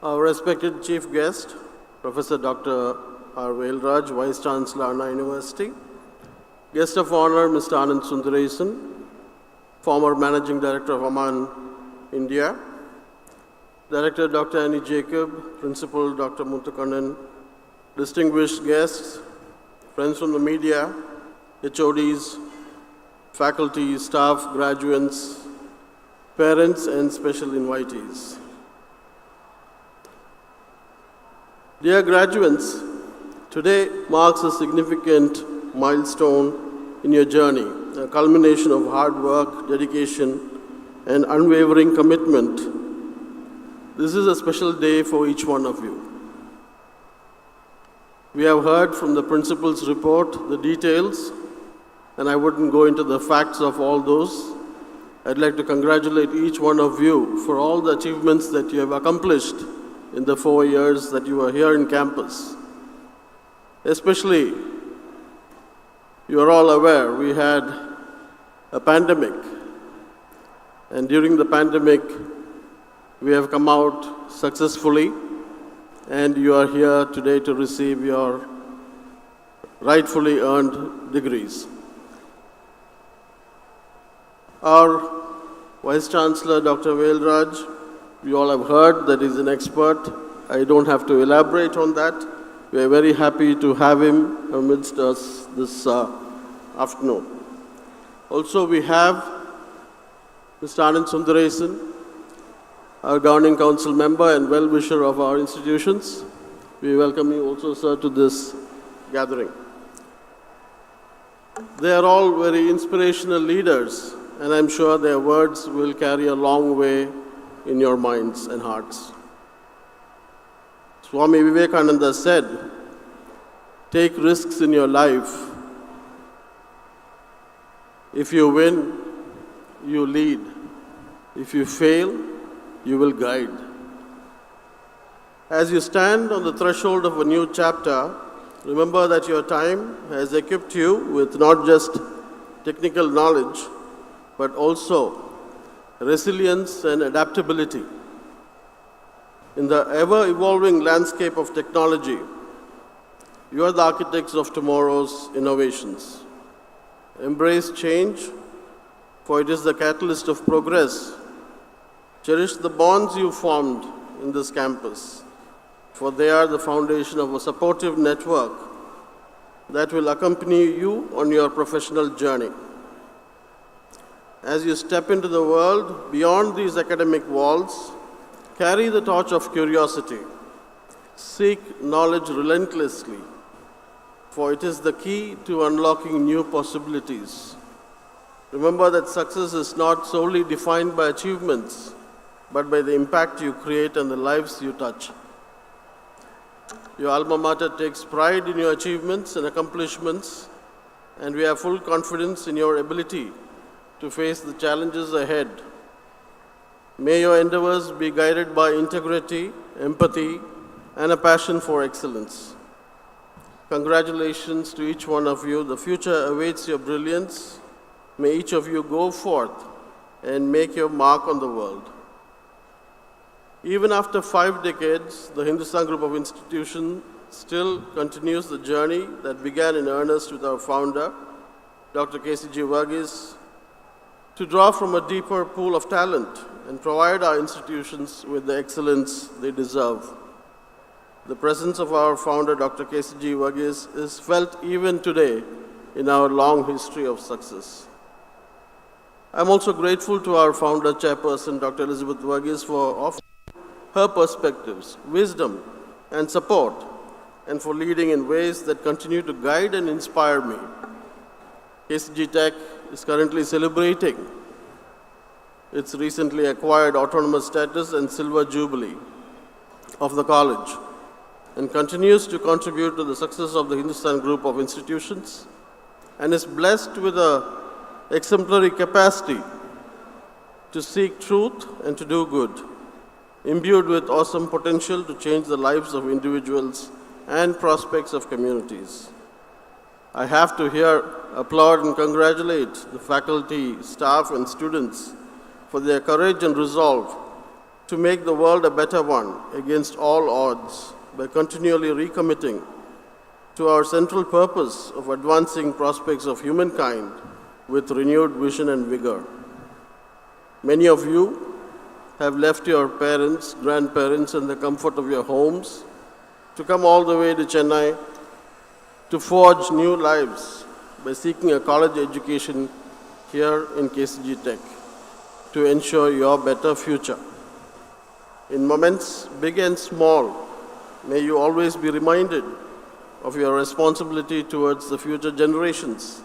Our respected Chief Guest, Professor Dr. R. Velraj, Vice Chancellor, Anna University. Guest of Honor, Mr. Anand Sundaresan, former Managing Director of Aman, India. Director Dr. Annie Jacob, Principal Dr. Muthukannan, distinguished guests, friends from the media, HODs, faculty, staff, graduates, parents, and special invitees. Dear graduates, today marks a significant milestone in your journey, a culmination of hard work, dedication, and unwavering commitment. This is a special day for each one of you. We have heard from the principal's report the details, and I wouldn't go into the facts of all those. I'd like to congratulate each one of you for all the achievements that you have accomplished in the 4 years that you are here in campus. Especially, you are all aware, we had a pandemic. And during the pandemic, we have come out successfully, and you are here today to receive your rightfully earned degrees. Our Vice Chancellor, Dr. Velraj, you all have heard that he's an expert. I don't have to elaborate on that. We are very happy to have him amidst us this afternoon. Also, we have Mr. Anand Sundaresan, our Governing Council member and well-wisher of our institutions. We welcome you also, sir, to this gathering. They are all very inspirational leaders, and I'm sure their words will carry a long way in your minds and hearts. Swami Vivekananda said, take risks in your life. If you win, you lead. If you fail, you will guide. As you stand on the threshold of a new chapter, remember that your time has equipped you with not just technical knowledge, but also resilience and adaptability. In the ever-evolving landscape of technology, you are the architects of tomorrow's innovations. Embrace change, for it is the catalyst of progress. Cherish the bonds you formed in this campus, for they are the foundation of a supportive network that will accompany you on your professional journey. As you step into the world beyond these academic walls, carry the torch of curiosity. Seek knowledge relentlessly, for it is the key to unlocking new possibilities. Remember that success is not solely defined by achievements, but by the impact you create and the lives you touch. Your alma mater takes pride in your achievements and accomplishments, and we have full confidence in your ability to face the challenges ahead. May your endeavors be guided by integrity, empathy, and a passion for excellence. Congratulations to each one of you. The future awaits your brilliance. May each of you go forth and make your mark on the world. Even after 5 decades, the Hindustan Group of Institutions still continues the journey that began in earnest with our founder, Dr. KCG Varghese, to draw from a deeper pool of talent and provide our institutions with the excellence they deserve. The presence of our founder, Dr. KCG Varghese, is felt even today in our long history of success. I'm also grateful to our founder, chairperson, Dr. Elizabeth Varghese, for offering her perspectives, wisdom, and support, and for leading in ways that continue to guide and inspire me. KCG Tech is currently celebrating its recently acquired autonomous status and silver jubilee of the college, and continues to contribute to the success of the Hindustan Group of Institutions, and is blessed with an exemplary capacity to seek truth and to do good, imbued with awesome potential to change the lives of individuals and prospects of communities. I have to here applaud and congratulate the faculty, staff, and students for their courage and resolve to make the world a better one against all odds by continually recommitting to our central purpose of advancing prospects of humankind with renewed vision and vigor. Many of you have left your parents, grandparents, and the comfort of your homes to come all the way to Chennai to forge new lives by seeking a college education here in KCG Tech to ensure your better future. In moments big and small, may you always be reminded of your responsibility towards the future generations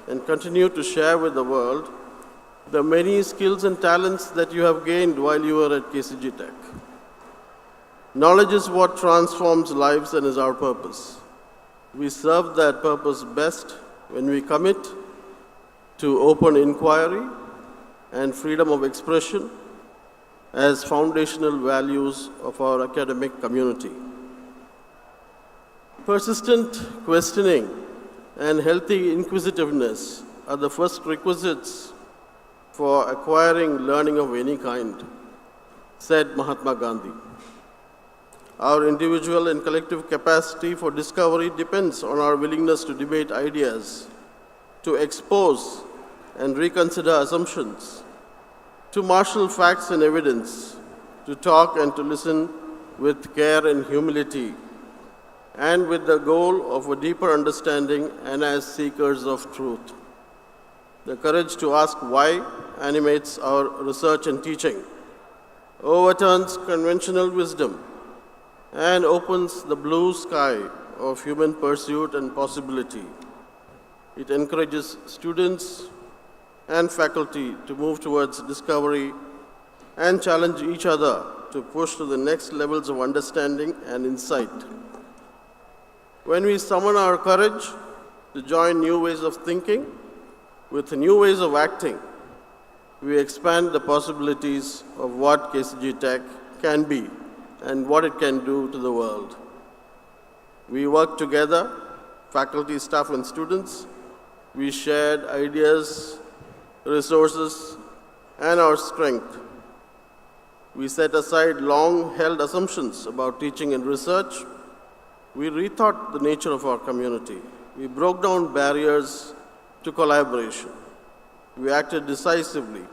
and continue to share with the world the many skills and talents that you have gained while you were at KCG Tech. Knowledge is what transforms lives and is our purpose. We serve that purpose best when we commit to open inquiry and freedom of expression as foundational values of our academic community. Persistent questioning and healthy inquisitiveness are the first requisites for acquiring learning of any kind, said Mahatma Gandhi. Our individual and collective capacity for discovery depends on our willingness to debate ideas, to expose and reconsider assumptions, to marshal facts and evidence, to talk and to listen with care and humility, and with the goal of a deeper understanding and as seekers of truth. The courage to ask why animates our research and teaching, overturns conventional wisdom, and opens the blue sky of human pursuit and possibility. It encourages students and faculty to move towards discovery and challenge each other to push to the next levels of understanding and insight. When we summon our courage to join new ways of thinking with new ways of acting, we expand the possibilities of what KCG Tech can be and what it can do to the world. We work together, faculty, staff, and students. We shared ideas, resources, and our strength. We set aside long-held assumptions about teaching and research. We rethought the nature of our community. We broke down barriers to collaboration. We acted decisively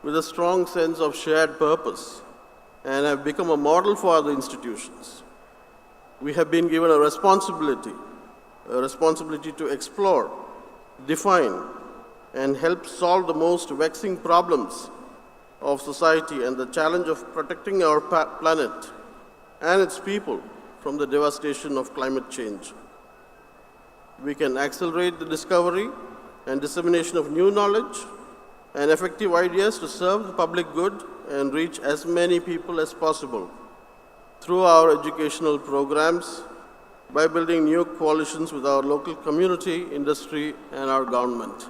with a strong sense of shared purpose and have become a model for other institutions. We have been given a responsibility to explore, define, and help solve the most vexing problems of society and the challenge of protecting our planet and its people from the devastation of climate change. We can accelerate the discovery and dissemination of new knowledge and effective ideas to serve the public good and reach as many people as possible through our educational programs by building new coalitions with our local community, industry, and our government.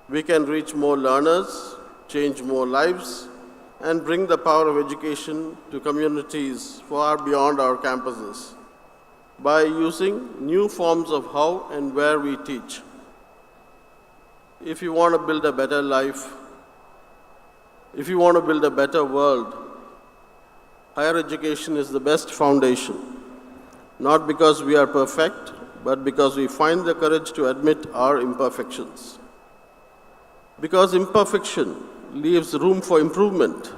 We can reach more learners, change more lives, and bring the power of education to communities far beyond our campuses by using new forms of how and where we teach. If you want to build a better life, if you want to build a better world, higher education is the best foundation, not because we are perfect, but because we find the courage to admit our imperfections. Because imperfection leaves room for improvement,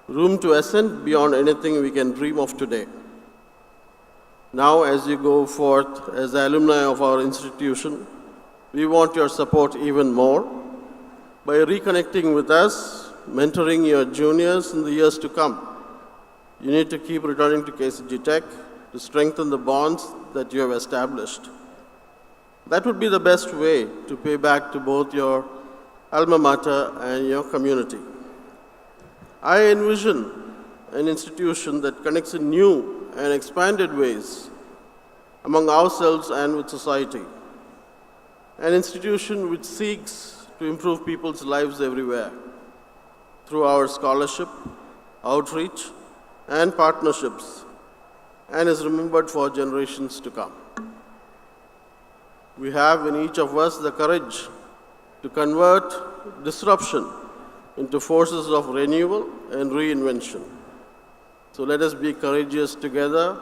room to ascend beyond anything we can dream of today. Now, as you go forth as alumni of our institution, we want your support even more by reconnecting with us, mentoring your juniors in the years to come. You need to keep returning to KCG Tech to strengthen the bonds that you have established. That would be the best way to pay back to both your alma mater and your community. I envision an institution that connects in new and expanded ways among ourselves and with society. An institution which seeks to improve people's lives everywhere through our scholarship, outreach, and partnerships, and is remembered for generations to come. We have in each of us the courage to convert disruption into forces of renewal and reinvention. So let us be courageous together.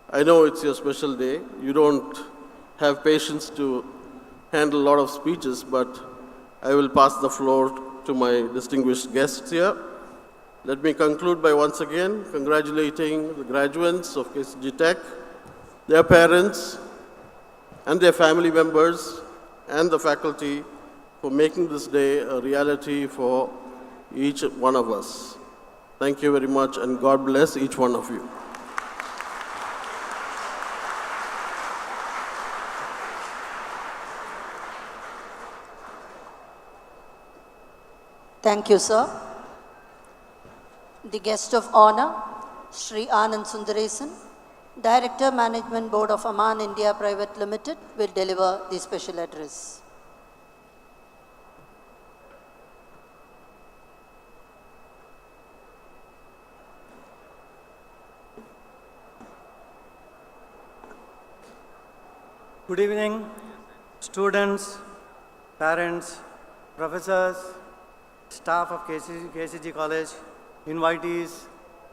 I know it's your special day. You don't have patience to handle a lot of speeches, but I will pass the floor to my distinguished guests here. Let me conclude by once again congratulating the graduates of KCG Tech, their parents, and their family members, and the faculty for making this day a reality for each one of us. Thank you very much, and God bless each one of you. Thank you, sir. The guest of honor, Sri Anand Sundaresan, Director, Management Board of Aman India Private Limited, will deliver the special address. Good evening, students, parents, professors, staff of KCG College, invitees,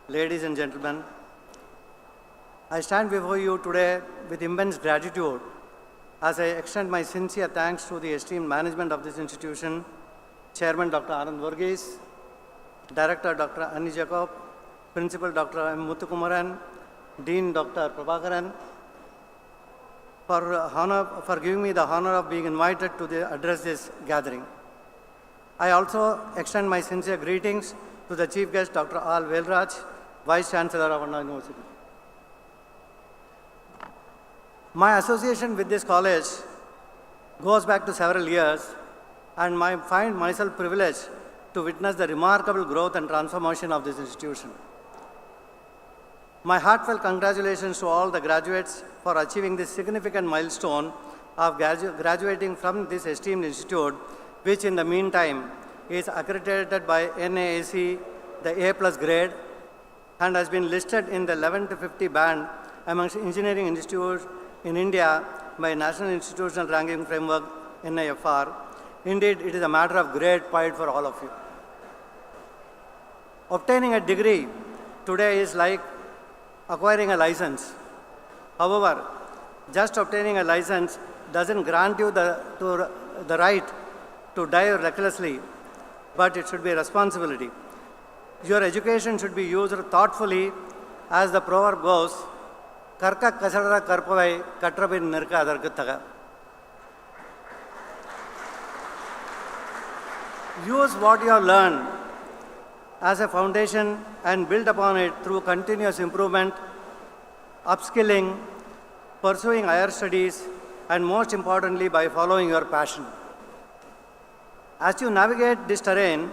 ladies and gentlemen. I stand before you today with immense gratitude as I extend my sincere thanks to the esteemed management of this institution, Chairman Dr. Anand Varghese, Director Dr. Annie Jacob, Principal Dr. M. Muthukumaran, Dean Dr. Prabhakaran, for giving me the honor of being invited to address this gathering. I also extend my sincere greetings to the Chief Guest, Dr. Al Velraj, Vice Chancellor of Anna University. My association with this college goes back to several years, and I find myself privileged to witness the remarkable growth and transformation of this institution. My heartfelt congratulations to all the graduates for achieving this significant milestone of graduating from this esteemed institute, which in the meantime is accredited by NAAC, the A+ grade, and has been listed in the 11 to 50 band amongst engineering institutes in India by National Institutional Ranking Framework, NIFR. Indeed, it is a matter of great pride for all of you. Obtaining a degree today is like acquiring a license. However, just obtaining a license doesn't grant you the right to drive recklessly, but it should be a responsibility. Your education should be used thoughtfully, as the proverb goes, Karka kasara karpavai katrabin nirka adargataga. Use what you have learned as a foundation and build upon it through continuous improvement, upskilling, pursuing higher studies, and most importantly, by following your passion. As you navigate this terrain,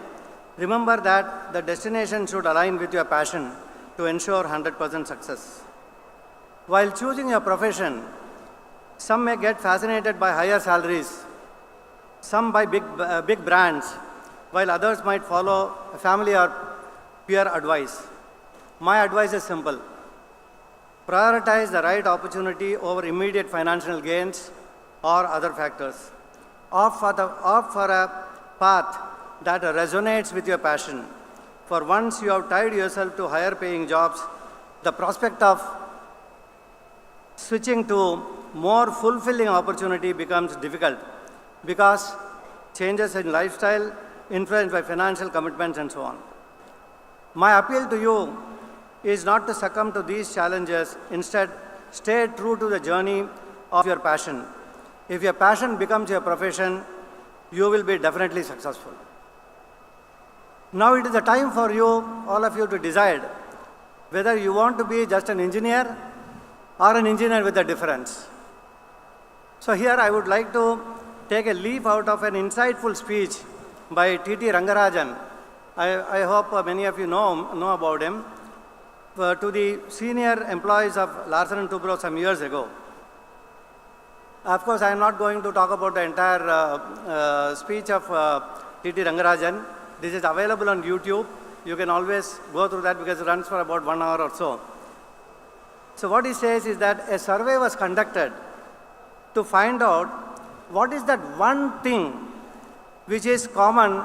remember that the destination should align with your passion to ensure 100% success. While choosing your profession, some may get fascinated by higher salaries, some by big brands, while others might follow family or peer advice. My advice is simple. Prioritize the right opportunity over immediate financial gains or other factors. Opt for a path that resonates with your passion. For once you have tied yourself to higher paying jobs, the prospect of switching to more fulfilling opportunity becomes difficult because changes in lifestyle influenced by financial commitments and so on. My appeal to you is not to succumb to these challenges. Instead, stay true to the journey of your passion. If your passion becomes your profession, you will be definitely successful. Now it is the time for you, all of you, to decide whether you want to be just an engineer or an engineer with a difference. So here I would like to take a leaf out of an insightful speech by T.T. Rangarajan. I hope many of you know about him. To the senior employees of Larsen & Toubro some years ago. Of course, I am not going to talk about the entire speech of T.T. Rangarajan. This is available on YouTube. You can always go through that because it runs for about 1 hour or so. So what he says is that a survey was conducted to find out what is that one thing which is common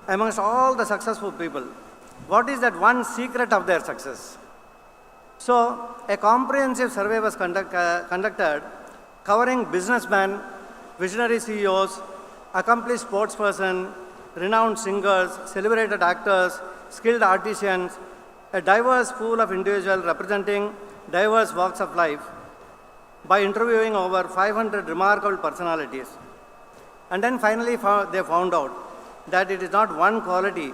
amongst all the successful people, what is that one secret of their success? So, a comprehensive survey was conducted covering businessmen, visionary CEOs, accomplished sportsperson, renowned singers, celebrated actors, skilled artisans, a diverse pool of individuals representing diverse walks of life by interviewing over 500 remarkable personalities. And then finally they found out that it is not one quality,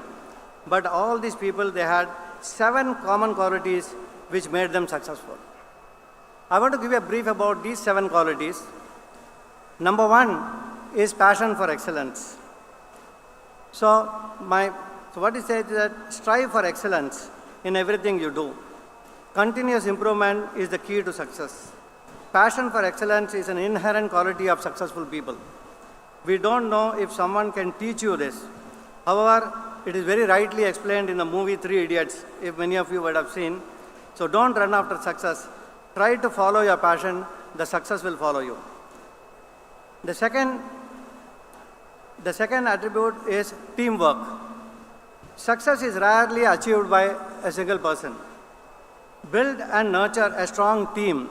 but all these people, they had 7 common qualities which made them successful. I want to give you a brief about these 7 qualities. Number 1 is passion for excellence. So what it says is that strive for excellence in everything you do. Continuous improvement is the key to success. Passion for excellence is an inherent quality of successful people. We don't know if someone can teach you this. However, it is very rightly explained in the movie 3 Idiots, if many of you would have seen. So don't run after success. Try to follow your passion. The success will follow you. The second attribute is teamwork. Success is rarely achieved by a single person. Build and nurture a strong team.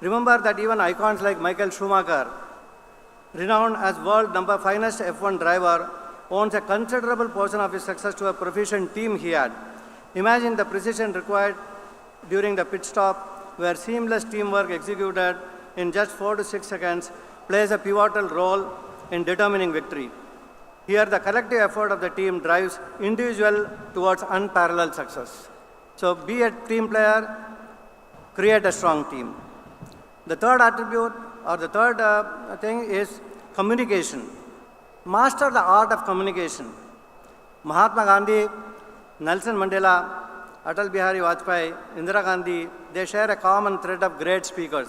Remember that even icons like Michael Schumacher, renowned as world finest F1 driver, owns a considerable portion of his success to a proficient team he had. Imagine the precision required during the pit stop, where seamless teamwork executed in just 4 to 6 seconds plays a pivotal role in determining victory. Here, the collective effort of the team drives individual towards unparalleled success. So be a team player, create a strong team. The third attribute, or the third thing is communication. Master the art of communication. Mahatma Gandhi, Nelson Mandela, Atal Bihari Vajpayee, Indira Gandhi, they share a common thread of great speakers.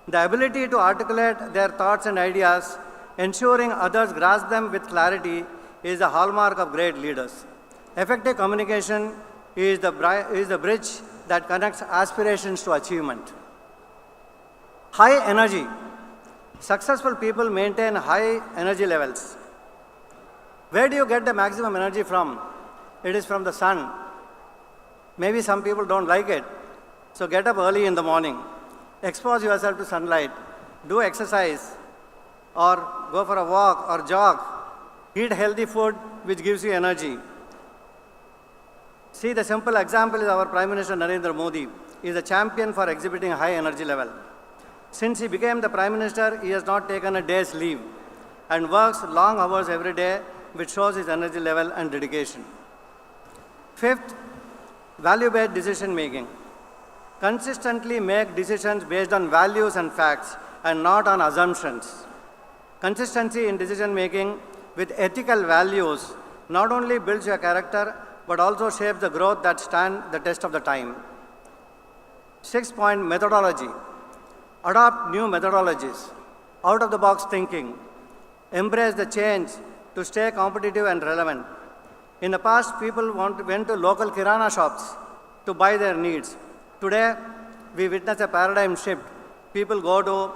The ability to articulate their thoughts and ideas, ensuring others grasp them with clarity, is the hallmark of great leaders. Effective communication is the bridge that connects aspirations to achievement. High energy. Successful people maintain high energy levels. Where do you get the maximum energy from? It is from the sun. Maybe some people don't like it. So get up early in the morning. Expose yourself to sunlight. Do exercise. Or go for a walk or jog. Eat healthy food which gives you energy. See, the simple example is our Prime Minister Narendra Modi. He is a champion for exhibiting high energy level. Since he became the Prime Minister, he has not taken a day's leave and works long hours every day, which shows his energy level and dedication. Fifth, value-based decision making. Consistently make decisions based on values and facts and not on assumptions. Consistency in decision making with ethical values not only builds your character but also shapes the growth that stand the test of the time. 6th point, methodology. Adopt new methodologies, out-of-the-box thinking. Embrace the change to stay competitive and relevant. In the past, people went to local kirana shops to buy their needs. Today, we witness a paradigm shift. People go to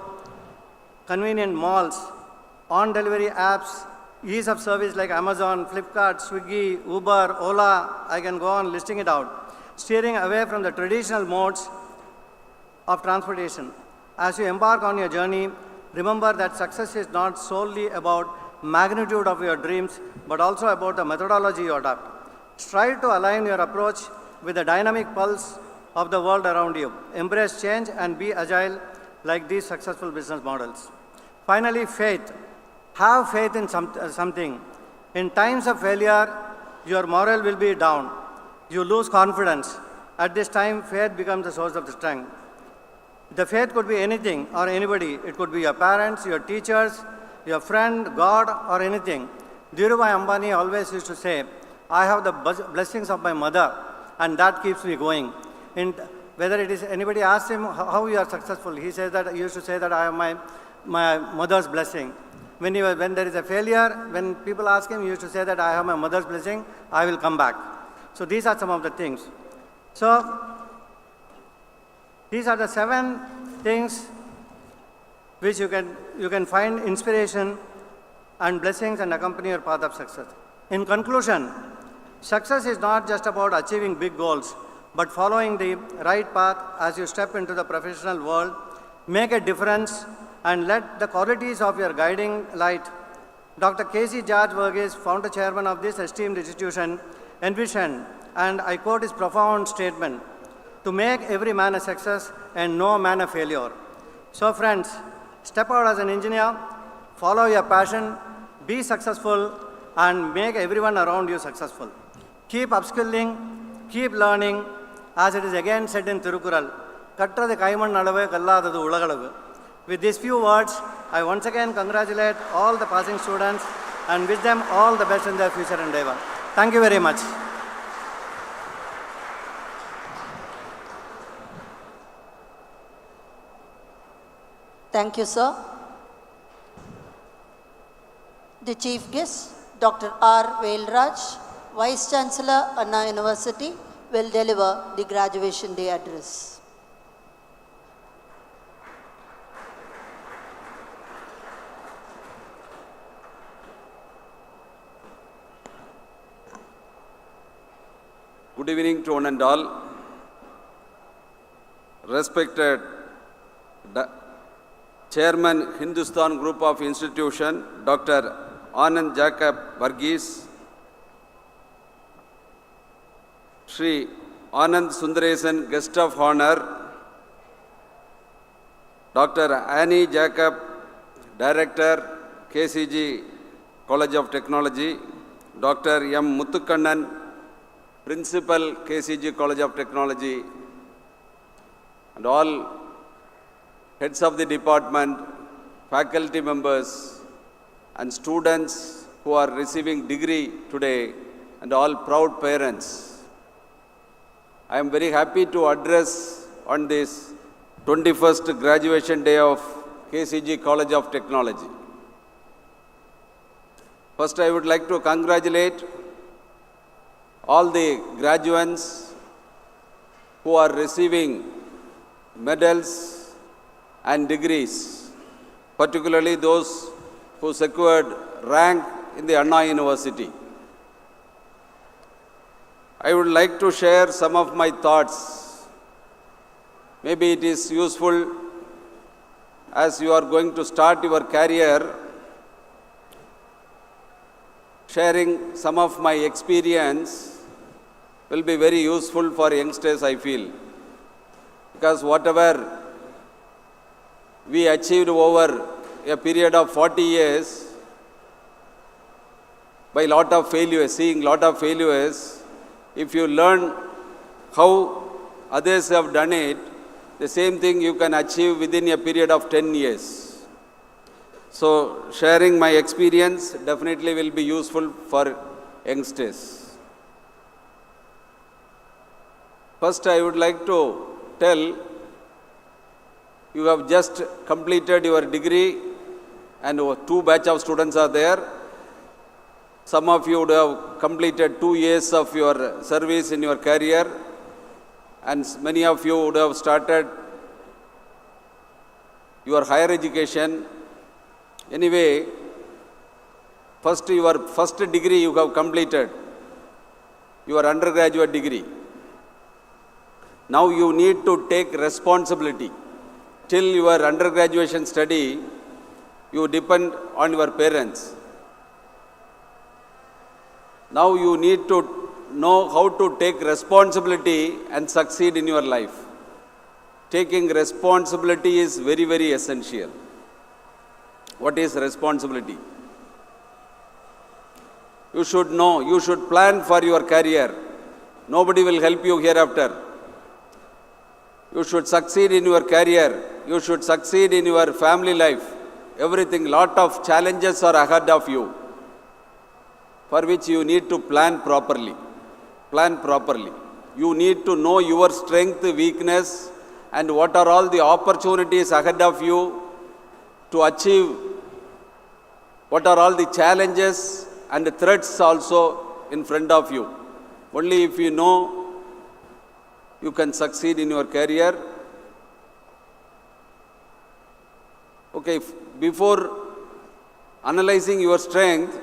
convenient malls, on-delivery apps, ease of service like Amazon, Flipkart, Swiggy, Uber, Ola, I can go on listing it out. Steering away from the traditional modes of transportation. As you embark on your journey, remember that success is not solely about magnitude of your dreams, but also about the methodology you adopt. Strive to align your approach with the dynamic pulse of the world around you. Embrace change and be agile like these successful business models. Finally, faith. Have faith in something. In times of failure, your morale will be down. You lose confidence. At this time, faith becomes the source of the strength. The faith could be anything or anybody. It could be your parents, your teachers, your friend, God, or anything. Dhirubhai Ambani always used to say, I have the blessings of my mother, and that keeps me going. And whether it is anybody asks him how you are successful, he says that he used to say that I have my mother's blessing. When there is a failure, when people ask him, he used to say that I have my mother's blessing, I will come back. So these are some of the things. So these are the 7 things which you can find inspiration and blessings and accompany your path of success. In conclusion, success is not just about achieving big goals, but following the right path as you step into the professional world, make a difference, and let the qualities of your guiding light. Dr. K.C. George Verghese, founder chairman of this esteemed institution, envisioned, and I quote his profound statement, to make every man a success and no man a failure. So friends, step out as an engineer, follow your passion, be successful, and make everyone around you successful. Keep upskilling, keep learning, as it is again said in Thirukural, Kattradu kaiman nalavu kalladadu ulagalavu. With these few words, I once again congratulate all the passing students and wish them all the best in their future endeavor. Thank you very much. Thank you, sir. The chief guest, Dr. R. Velraj, Vice Chancellor, Anna University, will deliver the graduation day address. Good evening to one and all. Respected Chairman, Hindustan Group of Institution, Dr. Anand Jacob Verghese, Shri Anand Sundaresan, Guest of Honor, Dr. Annie Jacob, Director, KCG College of Technology, Dr. M. Muthukannan, Principal, KCG College of Technology, and all heads of the department, faculty members, and students who are receiving degree today, and all proud parents. I am very happy to address on this 21st graduation day of KCG College of Technology. First, I would like to congratulate all the graduates who are receiving medals and degrees, particularly those who secured rank in the Anna University. I would like to share some of my thoughts. Maybe it is useful as you are going to start your career. Sharing some of my experience will be very useful for youngsters, I feel. Because whatever we achieved over a period of 40 years, by lot of failures, seeing lot of failures, if you learn how others have done it, the same thing you can achieve within a period of 10 years. So, sharing my experience definitely will be useful for youngsters. First, I would like to tell, you have just completed your degree and 2 batch of students are there. Some of you would have completed 2 years of your service in your career, and many of you would have started your higher education. Anyway, your first degree you have completed, your undergraduate degree. Now you need to take responsibility. Till your undergraduate study, you depend on your parents. Now you need to know how to take responsibility and succeed in your life. Taking responsibility is very, very essential. What is responsibility? You should know, you should plan for your career. Nobody will help you hereafter. You should succeed in your career. You should succeed in your family life. Everything, lot of challenges are ahead of you, for which you need to plan properly. Plan properly. You need to know your strength, weakness, and what are all the opportunities ahead of you to achieve. What are all the challenges and the threats also in front of you. Only if you know, you can succeed in your career. Okay, before analyzing your strength,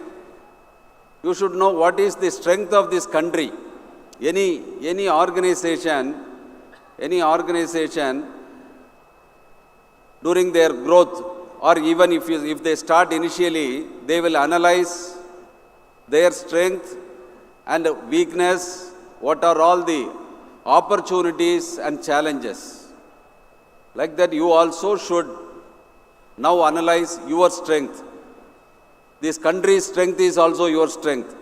You should know what is the strength of this country. Any organization during their growth, or even if they start initially, they will analyze their strength and weakness, what are all the opportunities and challenges. Like that, you also should now analyze your strength. This country's strength is also your strength.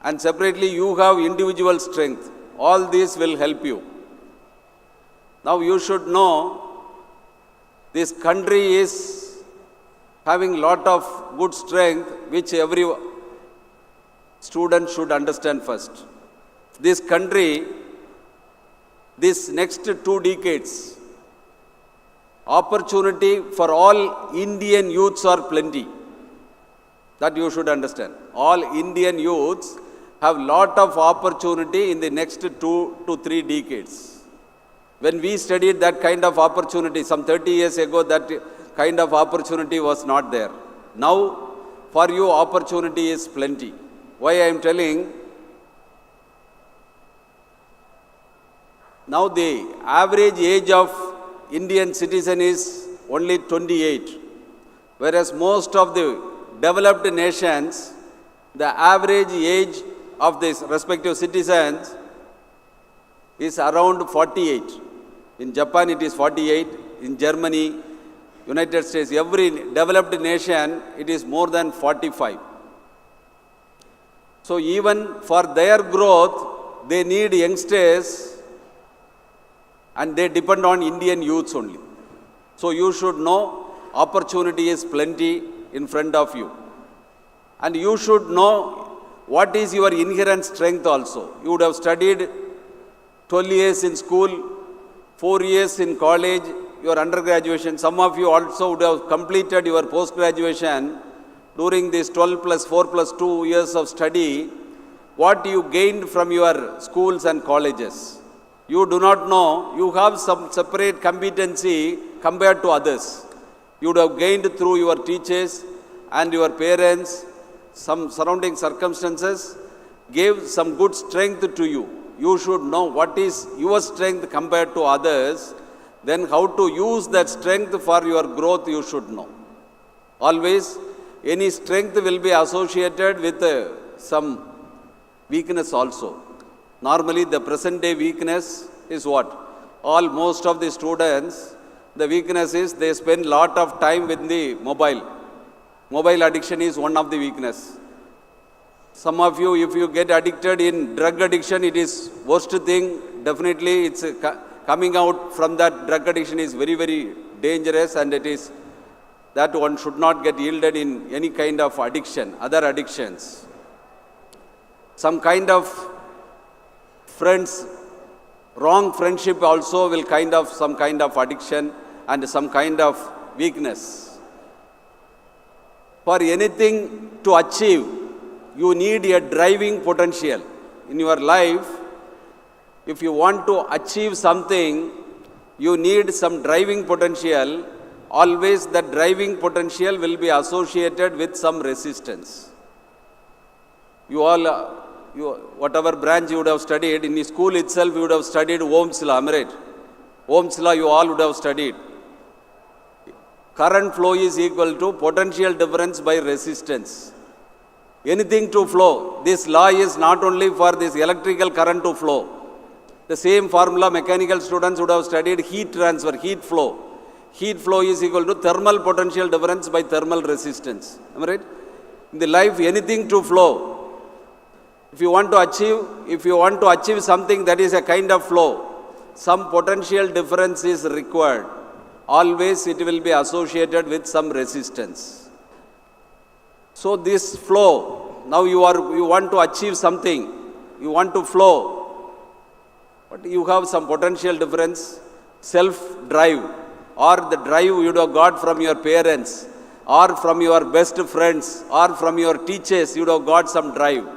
And separately, you have individual strength. All this will help you. Now, you should know this country is having lot of good strength, which every student should understand first. This country, this next 2 decades, opportunity for all Indian youths are plenty. That you should understand. All Indian youths have lot of opportunity in the next 2 to 3 decades. When we studied that kind of opportunity, some 30 years ago, that kind of opportunity was not there. Now, for you, opportunity is plenty. Why I am telling? Now, the average age of Indian citizen is only 28, whereas most of the developed nations, the average age of these respective citizens is around 48. In Japan, it is 48. In Germany, United States, every developed nation, it is more than 45. So even for their growth, they need youngsters, and they depend on Indian youths only. So you should know opportunity is plenty in front of you. And you should know what is your inherent strength also. You would have studied 12 years in school, 4 years in college, your undergraduation. Some of you also would have completed your post-graduation during this 12 plus 4 plus 2 years of study. What you gained from your schools and colleges. You do not know, you have some separate competency compared to others. You would have gained through your teachers and your parents, some surrounding circumstances gave some good strength to you. You should know what is your strength compared to others, then how to use that strength for your growth you should know. Always, any strength will be associated with some weakness also. Normally, the present day weakness is what? Most of the students, the weakness is they spend lot of time with the mobile. Mobile addiction is one of the weakness. Some of you, if you get addicted in drug addiction, it is worst thing. Definitely, it's coming out from that drug addiction is very, very dangerous, and it is that one should not get yielded in any kind of addiction, other addictions. Some kind of friends, wrong friendship also will some kind of addiction and some kind of weakness. For anything to achieve, you need a driving potential. In your life, if you want to achieve something, you need some driving potential. Always that driving potential will be associated with some resistance. Whatever branch you would have studied, in the school itself you would have studied Ohm's law, am I right? Ohm's law you all would have studied. Current flow is equal to potential difference by resistance. Anything to flow, this law is not only for this electrical current to flow. The same formula mechanical students would have studied heat transfer, heat flow. Heat flow is equal to thermal potential difference by thermal resistance. Am I right? In the life, anything to flow. If you want to achieve something that is a kind of flow, some potential difference is required. Always it will be associated with some resistance. So this flow, now you want to achieve something, you want to flow, but you have some potential difference, self-drive, or the drive you would have got from your parents, or from your best friends, or from your teachers, you would have got some drive.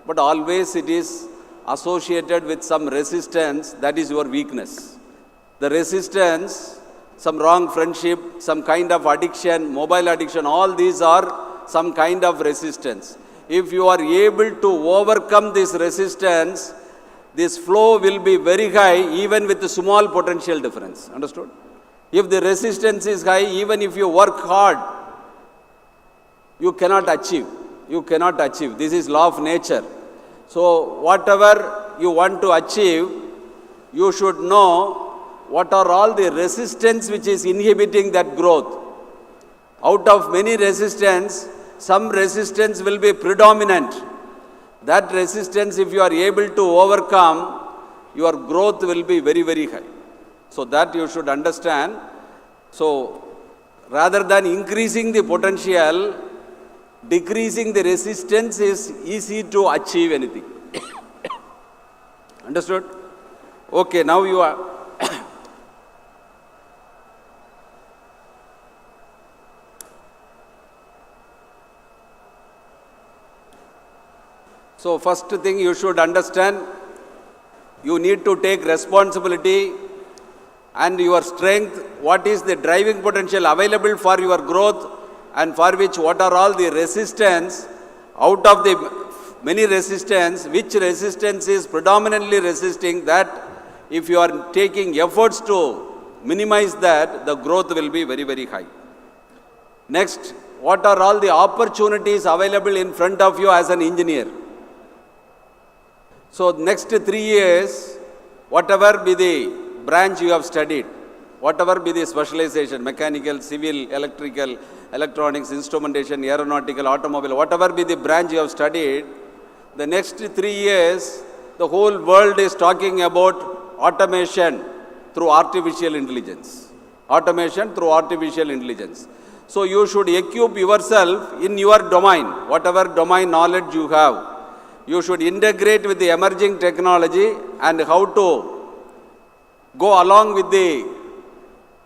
But always it is associated with some resistance, that is your weakness. The resistance, some wrong friendship, some kind of addiction, mobile addiction, all these are some kind of resistance. if you are able to overcome this resistance, this flow will be very high even with a small potential difference. Understood? If the resistance is high, even if you work hard, you cannot achieve. You cannot achieve. This is law of nature. So whatever you want to achieve, you should know what are all the resistance which is inhibiting that growth. Out of many resistance, some resistance will be predominant. That resistance, if you are able to overcome, your growth will be very, very high. So that you should understand. So rather than increasing the potential, decreasing the resistance is easy to achieve anything. Understood? Okay, now you are. So first thing you should understand, you need to take responsibility and your strength, what is the driving potential available for your growth and for which what are all the resistance. Out of the many resistance, which resistance is predominantly resisting that. If you are taking efforts to minimize that, the growth will be very, very high. Next, what are all the opportunities available in front of you as an engineer? So next 3 years, whatever be the branch you have studied, whatever be the specialization, mechanical, civil, electrical, electronics, instrumentation, aeronautical, automobile, whatever be the branch you have studied, the next 3 years, the whole world is talking about automation through artificial intelligence. Automation through artificial intelligence. So you should equip yourself in your domain, whatever domain knowledge you have. You should integrate with the emerging technology and how to go along with the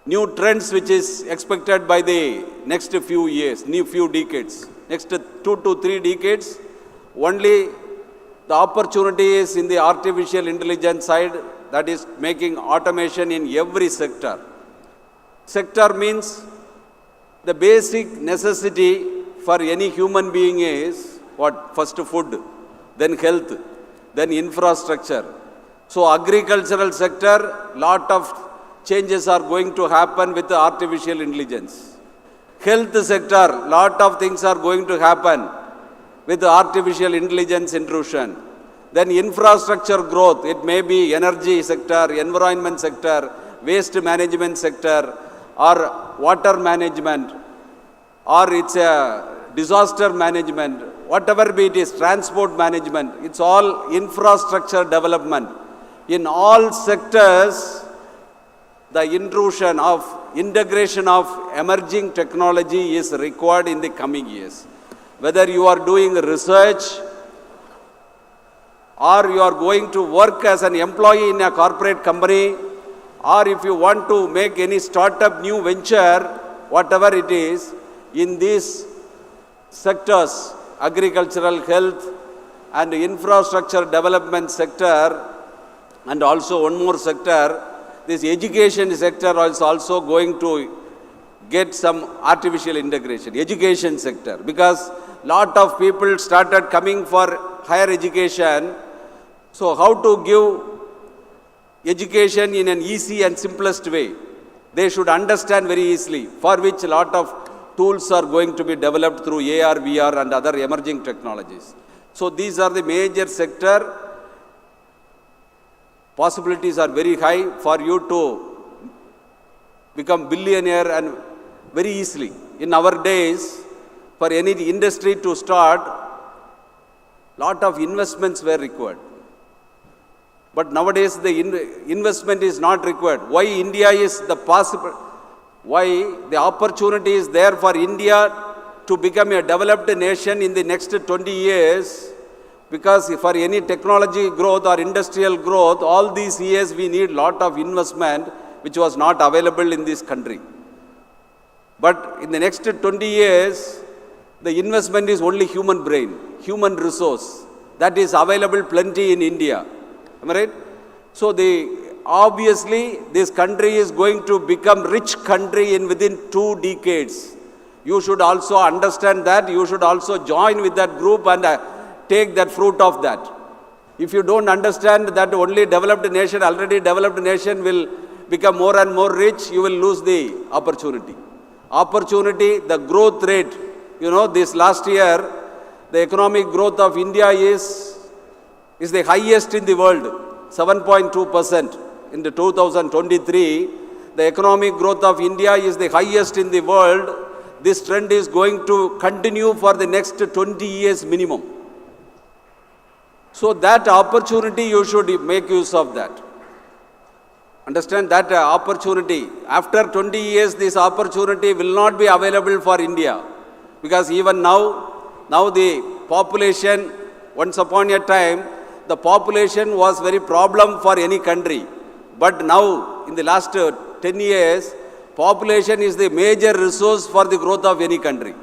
new trends which is expected by the next few years, few decades. Next 2 to 3 decades, only the opportunity is in the artificial intelligence side, that is making automation in every sector. Sector means the basic necessity for any human being is what? First food, then health, then infrastructure. So agricultural sector, lot of changes are going to happen with the artificial intelligence. Health sector, lot of things are going to happen with the artificial intelligence intrusion. Then infrastructure growth, it may be energy sector, environment sector, waste management sector, or water management, or it's a disaster management, whatever be it is, transport management, it's all infrastructure development. In all sectors, the intrusion of integration of emerging technology is required in the coming years. Whether you are doing research or you are going to work as an employee in a corporate company, or if you want to make any startup new venture, whatever it is, in these sectors, agricultural, health and infrastructure development sector, and also one more sector, this education sector is also going to get some artificial integration, education sector, because lot of people started coming for higher education. So how to give education in an easy and simplest way? They should understand very easily, for which a lot of tools are going to be developed through AR, VR and other emerging technologies. So these are the major sector. Possibilities are very high for you to become billionaire and very easily. In our days, for any industry to start, lot of investments were required. But nowadays the investment is not required. Why India is the possible? Why the opportunity is there for India to become a developed nation in the next 20 years? Because for any technology growth or industrial growth, all these years we need lot of investment which was not available in this country. But in the next 20 years, the investment is only human brain, human resource. That is available plenty in India. Am I right? So obviously this country is going to become rich country in within 2 decades. you should also understand that, you should also join with that group and take that fruit of that. If you don't understand that only developed nation, already developed nation will become more and more rich, you will lose the opportunity. Opportunity, the growth rate, this last year, the economic growth of India is the highest in the world, 7.2%. In the 2023, the economic growth of India is the highest in the world. This trend is going to continue for the next 20 years minimum. So that opportunity, you should make use of that. Understand that opportunity. After 20 years, this opportunity will not be available for India. Because even now the population, once upon a time, the population was very problem for any country. But now, in the last 10 years, population is the major resource for the growth of any country.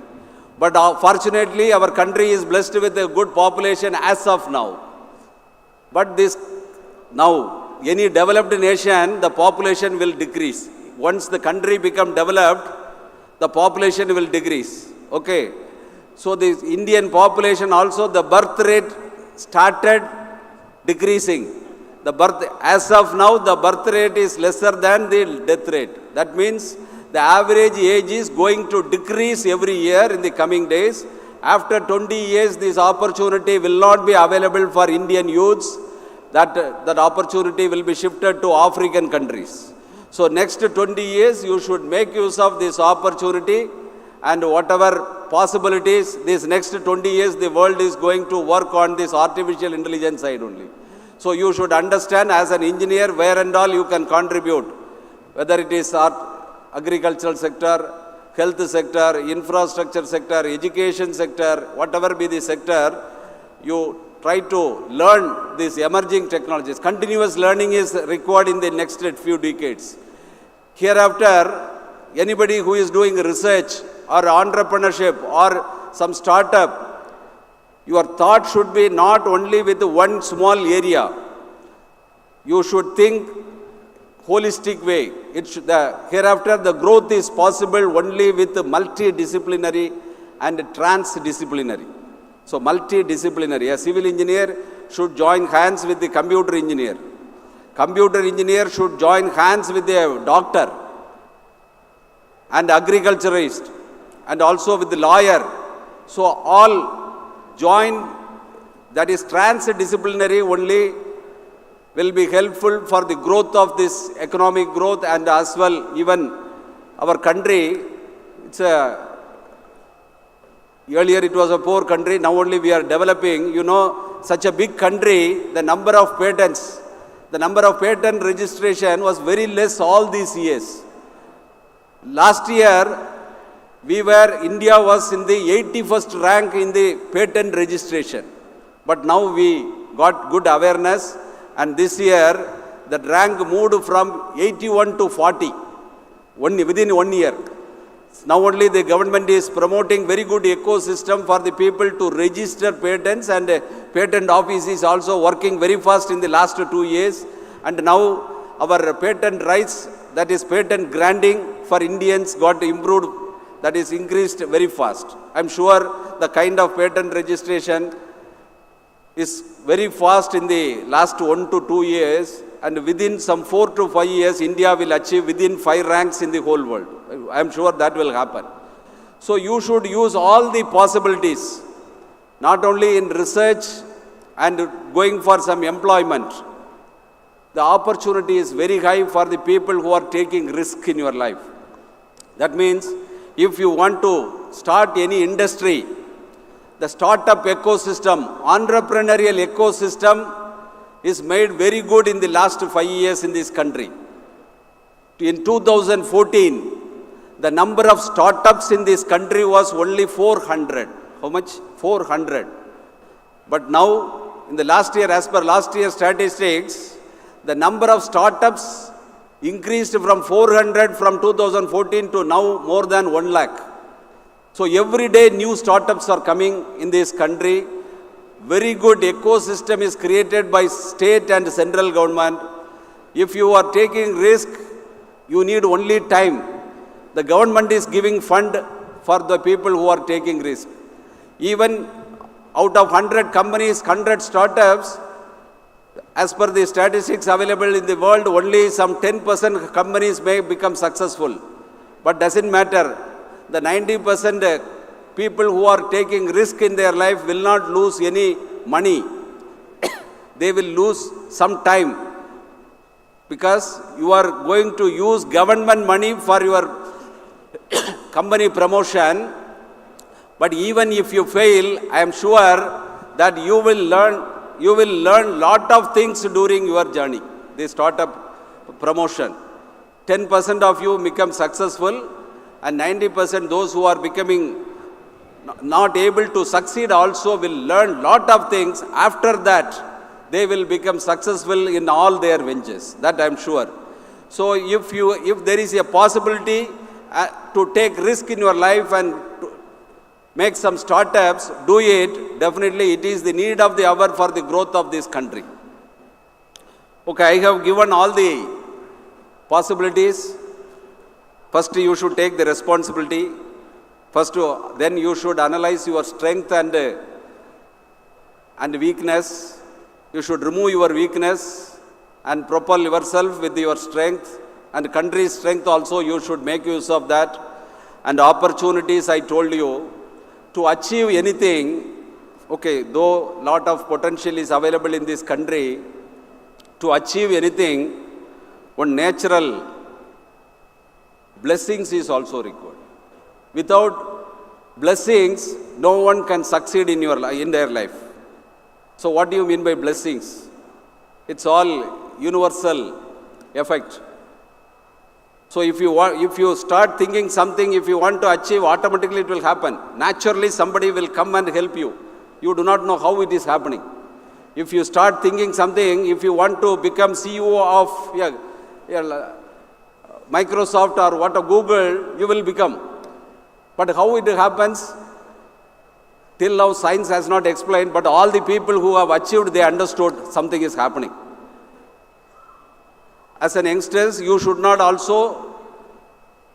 But fortunately, our country is blessed with a good population as of now. But now, any developed nation, the population will decrease. Once the country become developed, the population will decrease. Okay. So the Indian population also, the birth rate started decreasing. As of now, the birth rate is lesser than the death rate. That means the average age is going to decrease every year in the coming days. After 20 years, this opportunity will not be available for Indian youths. That opportunity will be shifted to African countries. So next 20 years, you should make use of this opportunity, and whatever possibilities, this next 20 years, the world is going to work on this artificial intelligence side only. So you should understand as an engineer where and all you can contribute, whether it is agricultural sector, health sector, infrastructure sector, education sector, whatever be the sector, you try to learn these emerging technologies. Continuous learning is required in the next few decades. Hereafter, anybody who is doing research or entrepreneurship or some startup, your thought should be not only with one small area. You should think holistic way. Hereafter, the growth is possible only with multidisciplinary and transdisciplinary. So multidisciplinary. A civil engineer should join hands with the computer engineer. Computer engineer should join hands with the doctor and agriculturist and also with the lawyer. So all join, that is transdisciplinary only, will be helpful for the growth of this economic growth, and as well even our country. Earlier it was a poor country, now only we are developing. Such a big country, the number of patents, the number of patent registration was very less all these years. Last year, India was in the 81st rank in the patent registration. But now we got good awareness, and this year that rank moved from 81 to 40 within 1 year. Now only the government is promoting very good ecosystem for the people to register patents, and patent office is also working very fast in the last 2 years. And now our patent rights, that is patent granting for Indians, got improved. That is increased very fast. I am sure the kind of patent registration is very fast in the last 1 to 2 years, and within some 4 to 5 years, India will achieve within 5 ranks in the whole world. I am sure that will happen. So you should use all the possibilities, not only in research and going for some employment. The opportunity is very high for the people who are taking risk in your life. That means, if you want to start any industry, the startup ecosystem, entrepreneurial ecosystem is made very good in the last 5 years in this country. In 2014, the number of startups in this country was only 400. How much? 400. But now, in the last year, as per last year's statistics, the number of startups increased from 400 from 2014 to now more than 1 lakh. So every day new startups are coming in this country. Very good ecosystem is created by state and central government. If you are taking risk, you need only time. The government is giving fund for the people who are taking risk. Even out of 100 companies, 100 startups, as per the statistics available in the world, only some 10% companies may become successful. But doesn't matter. The 90% people who are taking risk in their life will not lose any money. They will lose some time, because you are going to use government money for your company promotion. But even if you fail, I am sure that you will learn lot of things during your journey, the startup promotion. 10% of you become successful, and 90% those who are becoming not able to succeed also will learn lot of things. After that, they will become successful in all their ventures. That I am sure. So if there is a possibility to take risk in your life and to make some startups, do it. Definitely it is the need of the hour for the growth of this country. Okay, I have given all the possibilities. First you should take the responsibility. Then you should analyze your strength and weakness. You should remove your weakness and propel yourself with your strength, and country's strength also you should make use of that. And opportunities, I told you, to achieve anything, okay, though lot of potential is available in this country, to achieve anything, one natural blessings is also required. Without blessings, no one can succeed in their life. So what do you mean by blessings? It's all universal effect. So if you start thinking something, if you want to achieve, automatically it will happen. Naturally somebody will come and help you. You do not know how it is happening. If you start thinking something, if you want to become CEO of Microsoft or Google, you will become. But how it happens? Till now science has not explained, but all the people who have achieved, they understood something is happening. As an youngster, you should not also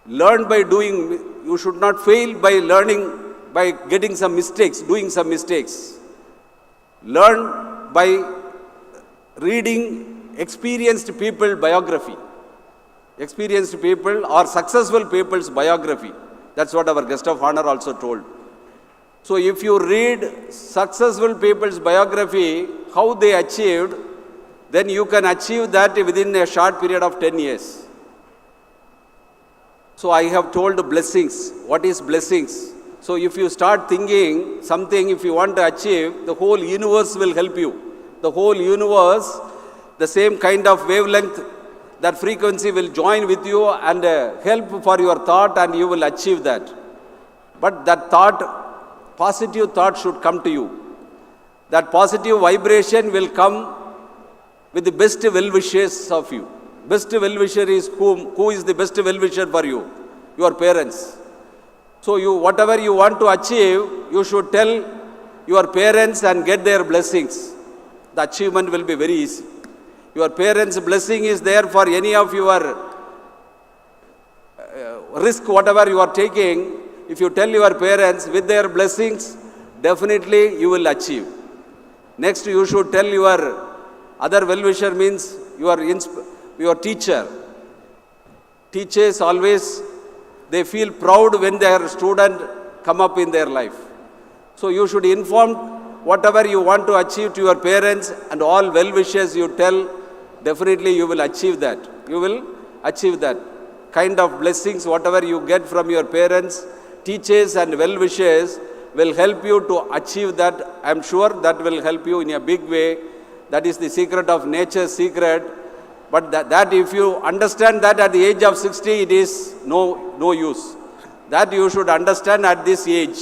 learn by doing, you should not fail by learning, by getting some mistakes, doing some mistakes. Learn by reading experienced people biography. Experienced people or successful people's biography. That's what our guest of honor also told. So if you read successful people's biography, how they achieved, then you can achieve that within a short period of 10 years. So I have told blessings. What is blessings? So if you start thinking something, if you want to achieve, the whole universe will help you. The whole universe, the same kind of wavelength, that frequency will join with you and help for your thought, and you will achieve that. But that thought, positive thought should come to you. That positive vibration will come with the best well-wishers of you. Best well-wisher is whom? Who is the best well-wisher for you? Your parents. So whatever you want to achieve, you should tell your parents and get their blessings. The achievement will be very easy. Your parents' blessing is there for any of your risk, whatever you are taking. If you tell your parents with their blessings, definitely you will achieve. Next, you should tell your other well-wisher, means your teacher. Teachers always, they feel proud when their student come up in their life. So you should inform whatever you want to achieve to your parents, and all well-wishes you tell, definitely you will achieve that. You will achieve that. Kind of blessings, whatever you get from your parents, teachers and well-wishers will help you to achieve that. I am sure that will help you in a big way. That is the secret of nature's secret. But that if you understand that at the age of 60, it is no use. That you should understand at this age.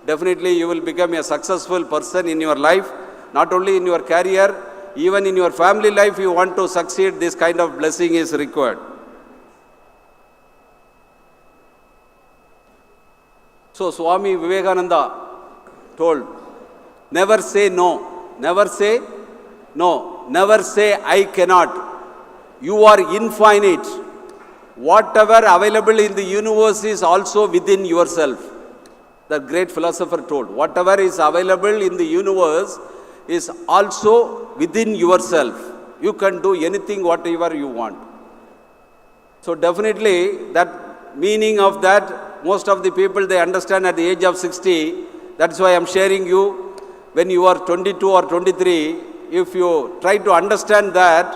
Definitely you will become a successful person in your life, not only in your career, even in your family life. You want to succeed, this kind of blessing is required. So Swami Vivekananda told, never say no, never say no, never say I cannot. You are infinite. Whatever available in the universe is also within yourself. the great philosopher told, whatever is available in the universe is also within yourself. You can do anything, whatever you want. So definitely that meaning of that, most of the people, they understand at the age of 60. That's why I'm sharing you. When you are 22 or 23, if you try to understand that,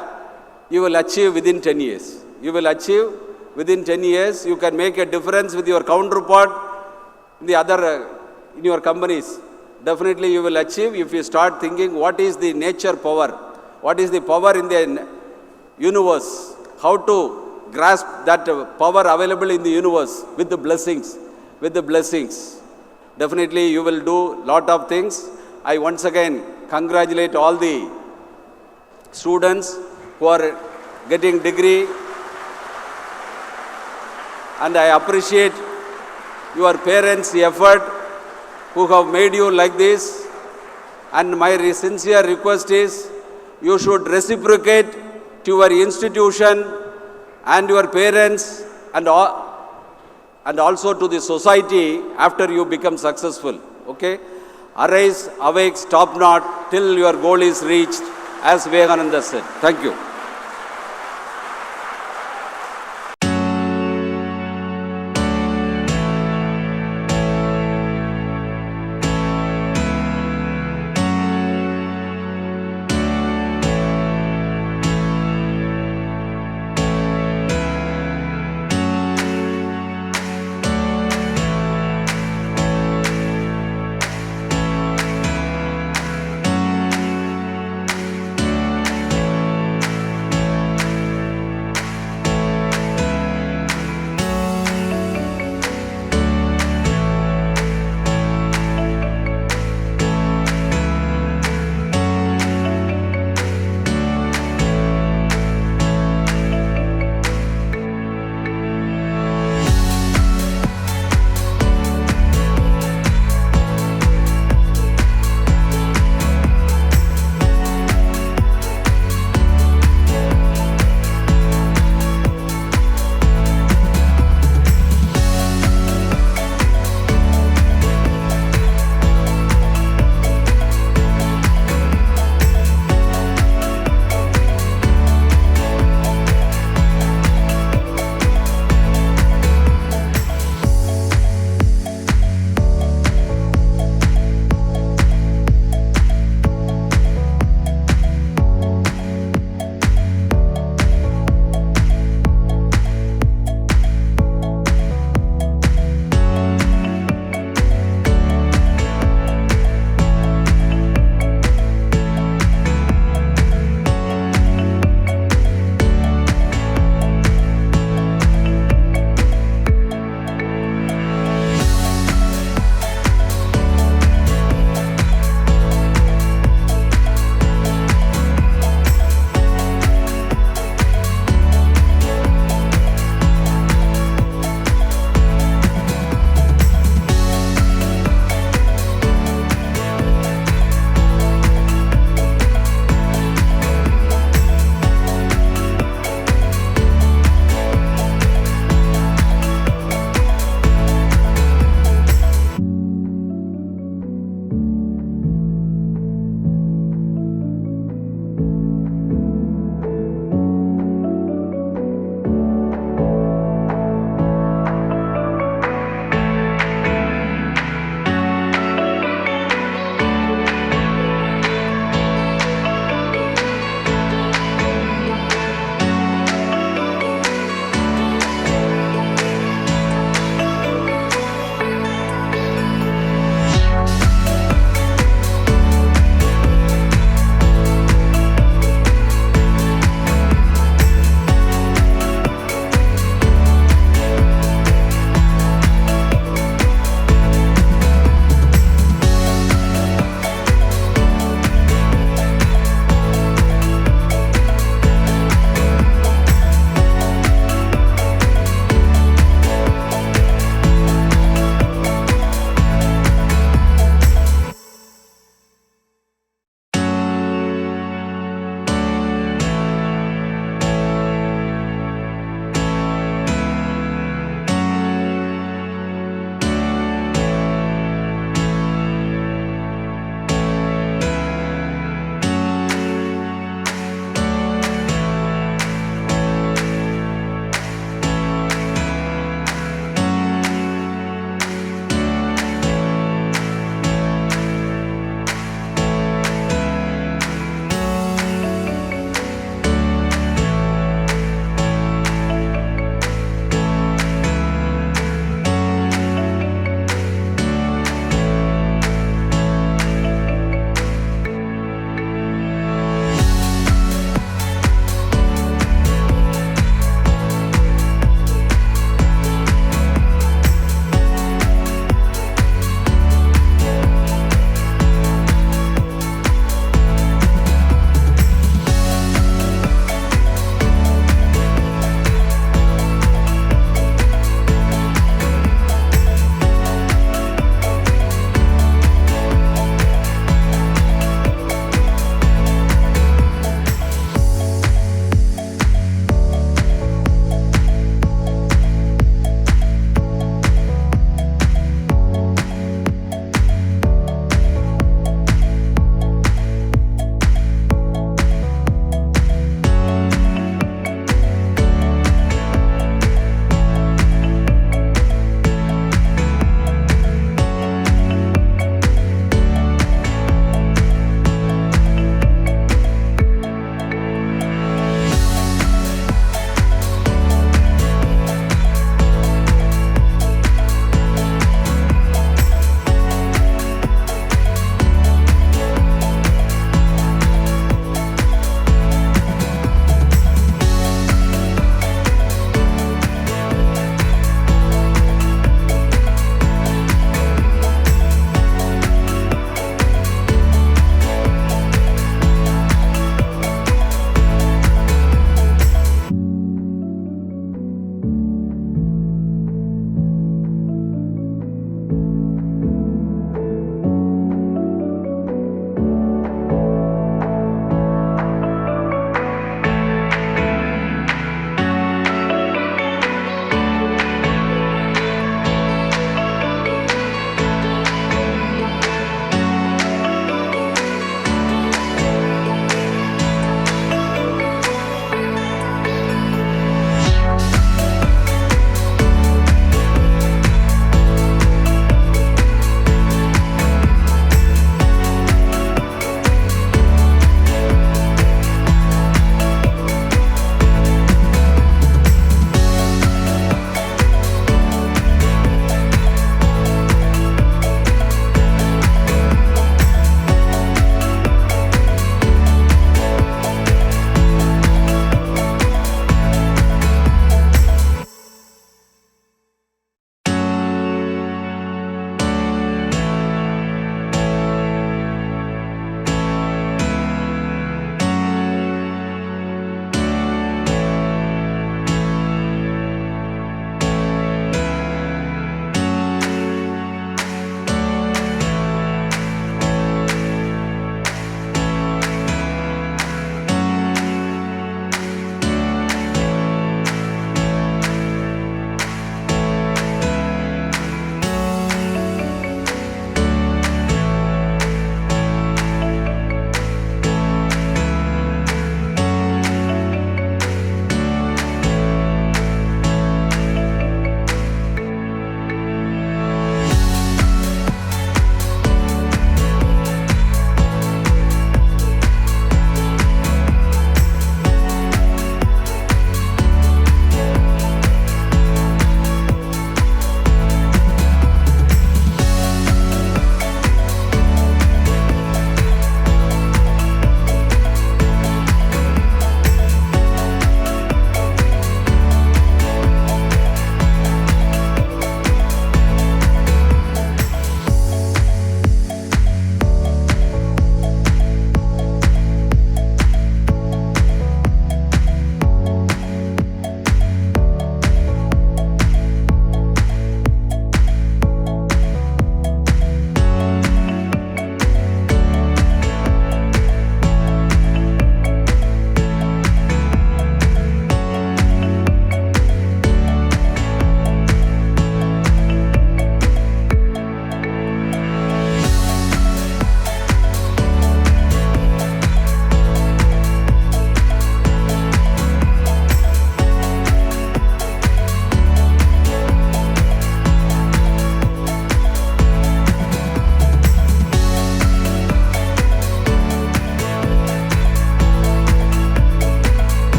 you will achieve within 10 years. You will achieve within 10 years. You can make a difference with your counterpart in the other, in your companies. Definitely you will achieve if you start thinking what is the nature power, what is the power in the universe, how to grasp that power available in the universe with the blessings, with the blessings. Definitely you will do lot of things. I once again congratulate all the students who are getting degree, and I appreciate your parents' effort who have made you like this. And my sincere request is you should reciprocate to your institution and your parents and also to the society after you become successful. Okay? Arise, awake, stop not till your goal is reached, as Vivekananda said. Thank you.